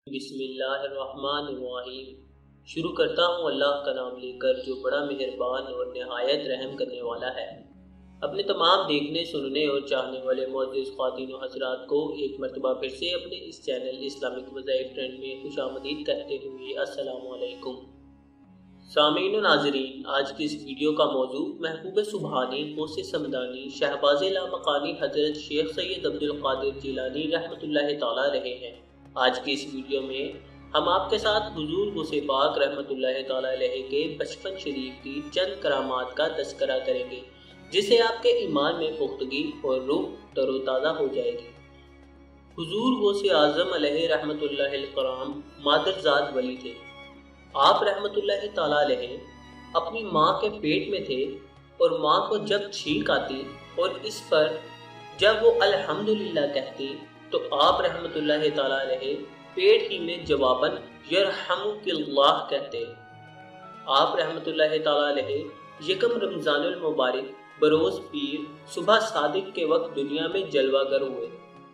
بسم اللہ الرحمن الرحیم۔ شروع کرتا ہوں اللہ کا نام لے کر جو بڑا مہربان اور نہایت رحم کرنے والا ہے۔ اپنے تمام دیکھنے سننے اور چاہنے والے معزز خواتین و حضرات کو ایک مرتبہ پھر سے اپنے اس چینل اسلامک وظائف ٹرینڈ میں خوش آمدید کہتے ہوئے السلام علیکم۔ سامعین و ناظرین، آج کی اس ویڈیو کا موضوع محبوب سبحانی غوث سمدانی شہباز لامکانی حضرت شیخ سید عبدالقادر جیلانی رحمۃ اللہ تعالیٰ علیہ ہیں۔ آج کی اس ویڈیو میں ہم آپ کے ساتھ حضور غوث پاک رحمۃ اللہ تعالیٰ علیہ کے بچپن شریف کی چند کرامات کا تذکرہ کریں گے، جس سے آپ کے ایمان میں پختگی اور روح تر و تازہ ہو جائے گی۔ حضور غوث اعظم علیہ رحمۃ اللہ الکرام مادرزاد ولی تھے۔ آپ رحمۃ اللہ تعالیٰ علیہ اپنی ماں کے پیٹ میں تھے اور ماں کو جب چھینک آتی اور اس پر جب وہ الحمدللہ کہتی تو آپ رحمۃ اللہ تعالیٰ علیہ پیٹ ہی میں جواباً یرحمک اللہ کہتے۔ آپ رحمۃ اللہ تعالیٰ علیہ یکم رمضان المبارک بروز پیر صبح صادق کے وقت دنیا میں جلوہ گر ہوئے۔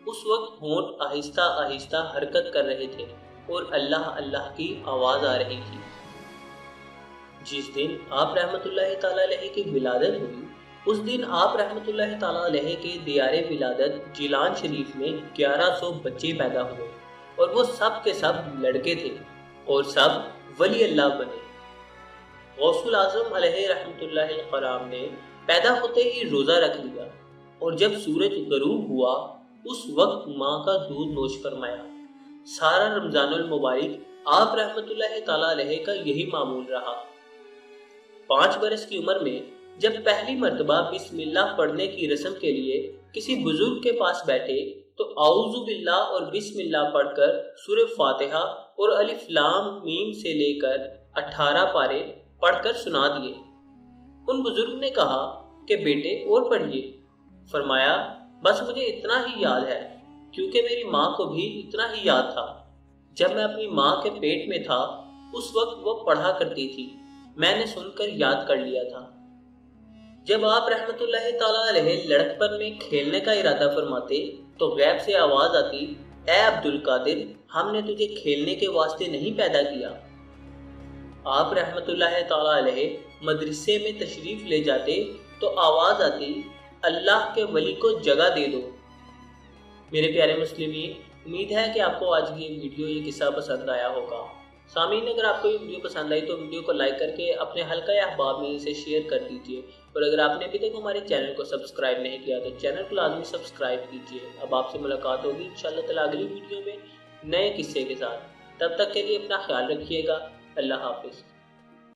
اس وقت ہونٹ آہستہ آہستہ حرکت کر رہے تھے اور اللہ اللہ کی آواز آ رہی تھی۔ جس دن آپ رحمۃ اللہ تعالیٰ علیہ کی ولادت ہوئی، اس دن آپ رحمۃ اللہ تعالیٰ علیہ کے دیار ولادت جیلان شریف میں 1100 بچے پیدا ہوئے اور وہ سب کے سب لڑکے تھے اور سب ولی اللہ بنے۔ غوث الاعظم علیہ رحمۃ اللہ الکرام نے پیدا ہوتے ہی روزہ رکھ لیا اور جب سورج غروب ہوا اس وقت ماں کا دودھ نوش فرمایا۔ سارا رمضان المبارک آپ رحمۃ اللہ تعالیٰ علیہ کا یہی معمول رہا۔ 5 برس کی عمر میں جب پہلی مرتبہ بسم اللہ پڑھنے کی رسم کے لیے کسی بزرگ کے پاس بیٹھے تو اعوذ باللہ اور بسم اللہ پڑھ کر سورہ فاتحہ اور الف لام میم سے لے کر 18 پارے پڑھ کر سنا دیے۔ ان بزرگ نے کہا کہ بیٹے اور پڑھیے۔ فرمایا بس مجھے اتنا ہی یاد ہے، کیونکہ میری ماں کو بھی اتنا ہی یاد تھا۔ جب میں اپنی ماں کے پیٹ میں تھا اس وقت وہ پڑھا کرتی تھی، میں نے سن کر یاد کر لیا تھا۔ جب آپ رحمۃ اللہ تعالیٰ علیہ لڑکپن میں کھیلنے کا ارادہ فرماتے تو غیب سے آواز آتی، اے عبدالقادر، ہم نے تجھے کھیلنے کے واسطے نہیں پیدا کیا۔ آپ رحمۃ اللہ تعالیٰ علیہ مدرسے میں تشریف لے جاتے تو آواز آتی، اللہ کے ولی کو جگہ دے دو۔ میرے پیارے مسلمین، امید ہے کہ آپ کو آج کی ویڈیو یہ قصہ پسند آیا ہوگا۔ سامعین، اگر آپ کو یہ ویڈیو پسند آئی تو ویڈیو کو لائک کر کے اپنے حلقہ احباب میں اسے شیئر کر دیجیے، اور اگر آپ نے ابھی تک ہمارے چینل کو سبسکرائب نہیں کیا تو چینل کو لازمی سبسکرائب کیجیے۔ اب آپ سے ملاقات ہوگی انشاءاللہ تعالیٰ اگلی ویڈیو میں نئے قصے کے ساتھ۔ تب تک کے لیے اپنا خیال رکھیے گا۔ اللہ حافظ۔